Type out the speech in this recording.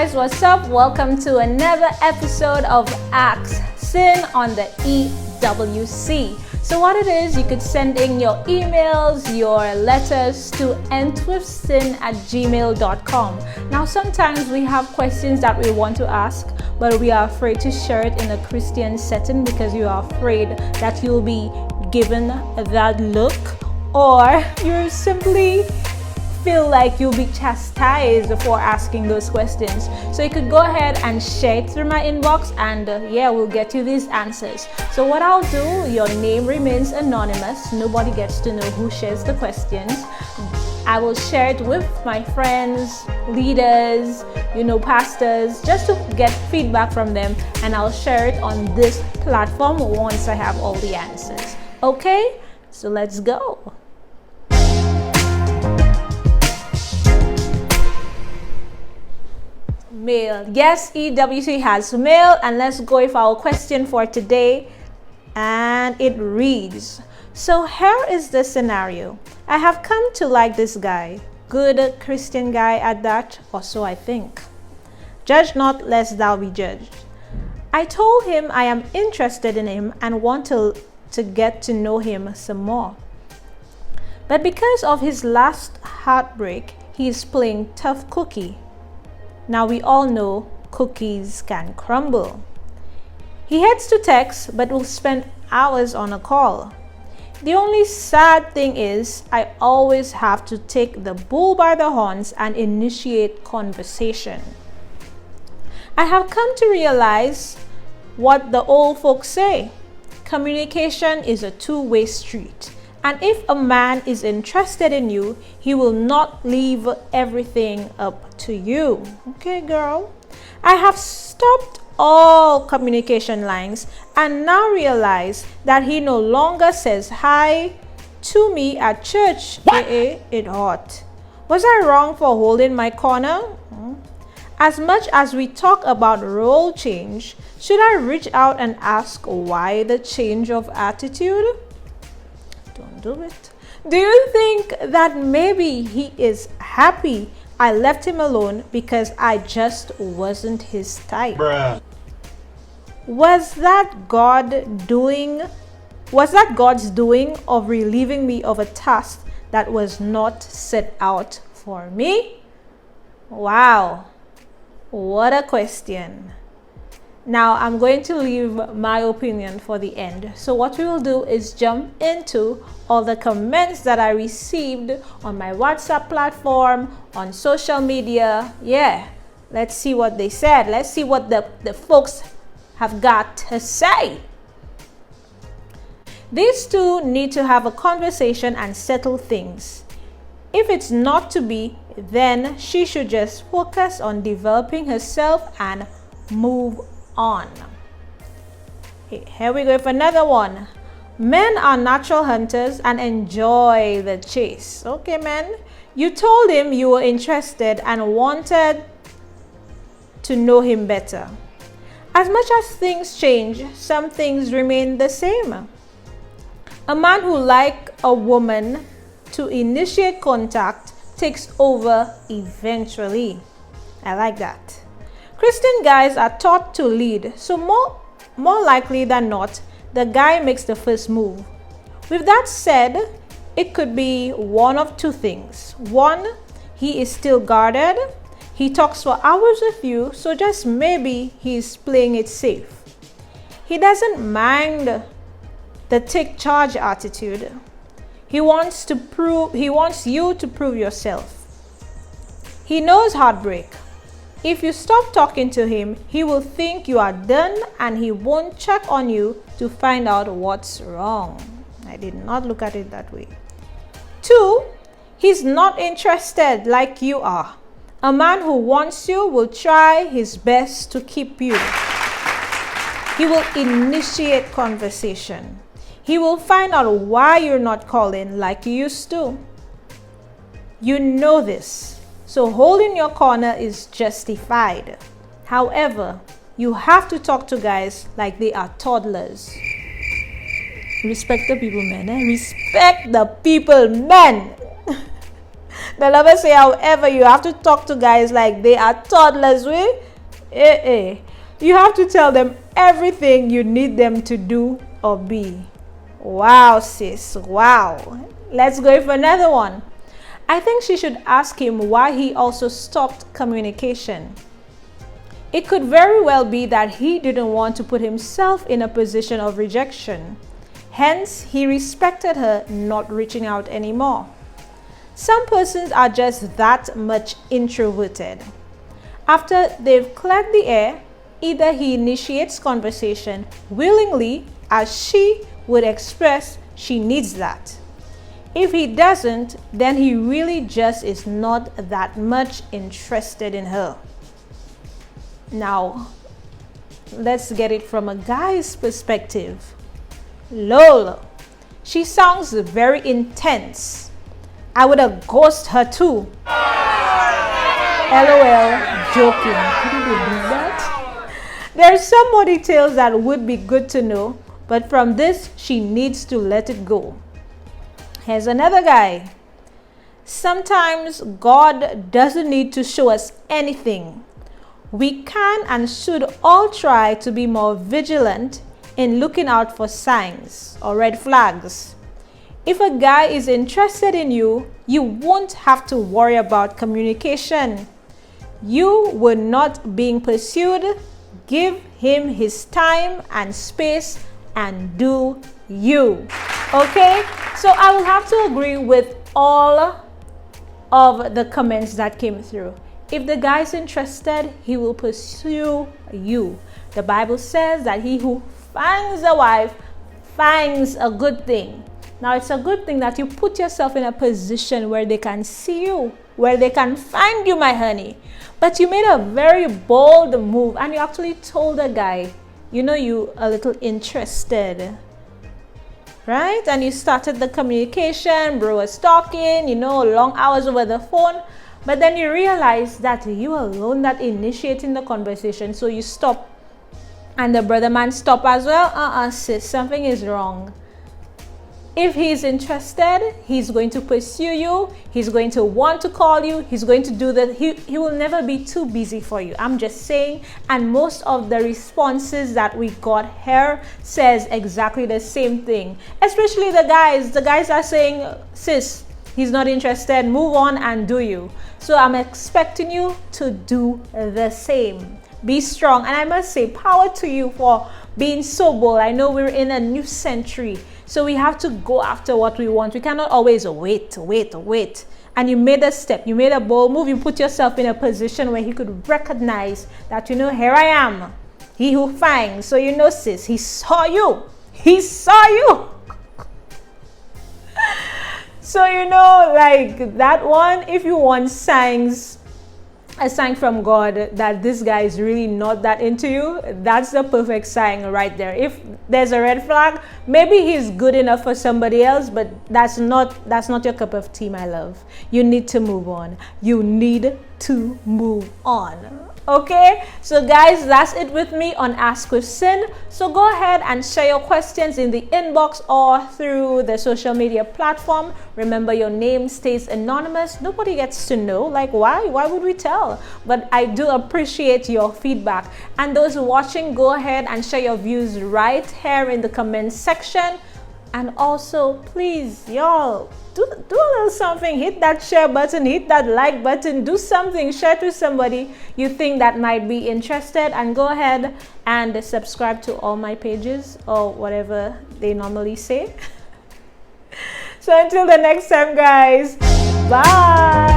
guys, what's up? Welcome to another episode of Ask Sin on the EWC. So what it is, you could send in your emails, your letters to entwithsin@gmail.com. Now sometimes we have questions that we want to ask, but we are afraid to share it in a Christian setting because you are afraid that you'll be given that look, or you simply feel like you'll be chastised for asking those questions. So you could go ahead and share it through my inbox, and we'll get you these answers. So what I'll do, your name remains anonymous. Nobody gets to know who shares the questions. I will share it with my friends, leaders, pastors, just to get feedback from them, and I'll share it on this platform once I have all the answers. Okay, so let's go. Mail. Yes, EWC has mail, and let's go with our question for today. And it reads, so here is the scenario. I have come to like this guy, good Christian guy at that, or so I think. Judge not, lest thou be judged. I told him I am interested in him and want to get to know him some more. But because of his last heartbreak, he is playing tough cookie. Now we all know cookies can crumble. He heads to text but will spend hours on a call. The only sad thing is I always have to take the bull by the horns and initiate conversation. I have come to realize what the old folks say. Communication is a two-way street. And if a man is interested in you, he will not leave everything up to you. Okay, girl? I have stopped all communication lines and now realize that he no longer says hi to me at church. It hurt. Was I wrong for holding my corner? As much as we talk about role change, should I reach out and ask why the change of attitude? Don't do it. Do you think that maybe he is happy I left him alone because I just wasn't his type? Bruh. Was that God's doing of relieving me of a task that was not set out for me? Wow, what a question. Now, I'm going to leave my opinion for the end. So what we will do is jump into all the comments that I received on my WhatsApp platform, on social media. Yeah, let's see what they said. Let's see what the folks have got to say. These two need to have a conversation and settle things. If it's not to be, then she should just focus on developing herself and move on. Here we go with another one. Men are natural hunters and enjoy the chase. Okay, man. You told him you were interested and wanted to know him better. As much as things change, some things remain the same. A man who likes a woman to initiate contact takes over eventually. I like that. Christian guys are taught to lead, so more likely than not, the guy makes the first move. With that said, it could be one of two things. One, he is still guarded. He talks for hours with you, so just maybe he's playing it safe. He doesn't mind the take charge attitude. He wants you to prove yourself. He knows heartbreak. If you stop talking to him, he will think you are done and he won't check on you to find out what's wrong. I did not look at it that way. 2, he's not interested like you are. A man who wants you will try his best to keep you. He will initiate conversation. He will find out why you're not calling like you used to. You know this. So holding your corner is justified. However, you have to talk to guys like they are toddlers. Respect the people, men. Respect the people, men. The lovers say, however, you have to talk to guys like they are toddlers. You have to tell them everything you need them to do or be. Wow, sis. Wow. Let's go for another one. I think she should ask him why he also stopped communication. It could very well be that he didn't want to put himself in a position of rejection. Hence, he respected her not reaching out anymore. Some persons are just that much introverted. After they've cleared the air, either he initiates conversation willingly, as she would express she needs that. If he doesn't, then he really just is not that much interested in her. Now, let's get it from a guy's perspective. Lol, she sounds very intense. I would have ghosted her too. LOL, joking. Could you believe that? There are some more details that would be good to know, but from this, she needs to let it go. Here's another guy. Sometimes God doesn't need to show us anything. We can and should all try to be more vigilant in looking out for signs or red flags. If a guy is interested in you, you won't have to worry about communication. You were not being pursued. Give him his time and space and do you. Okay? So I will have to agree with all of the comments that came through. If the guy is interested, he will pursue you. The Bible says that he who finds a wife finds a good thing. Now, it's a good thing that you put yourself in a position where they can see you, where they can find you, my honey. But you made a very bold move and you actually told the guy, you know, you a little interested, right? And you started the communication, bro was talking, you know, long hours over the phone. But then you realize that you alone that initiating the conversation, so you stop. And the brother man stop as well. Sis, something is wrong. If he's interested, he's going to pursue you. He's going to want to call you. He's going to do that. He will never be too busy for you. I'm just saying. And most of the responses that we got here says exactly the same thing. Especially the guys. The guys are saying, sis, he's not interested. Move on and do you. So I'm expecting you to do the same. Be strong. And I must say, power to you for being so bold. I know we're in a new century, so we have to go after what we want. We cannot always wait. And you made a step. You made a bold move. You put yourself in a position where he could recognize that, you know, here I am. He who finds. So, you know, sis, he saw you. He saw you. So, you know, like that one, if you want signs, a sign from God that this guy is really not that into you, that's the perfect sign right there. If there's a red flag, maybe he's good enough for somebody else, but that's not your cup of tea, my love. You need to move on. You need to move on. Okay, so guys, that's it with me on Ask with Sin. So go ahead and share your questions in the inbox or through the social media platform. Remember, your name stays anonymous. Nobody gets to know. Like, why would we tell? But I do appreciate your feedback. And those watching, go ahead and share your views right here in the comment section. And also, please, y'all, do a little something. Hit that share button, hit that like button, do something, share to somebody you think that might be interested, and go ahead and subscribe to all my pages or whatever they normally say. So until the next time, guys, bye.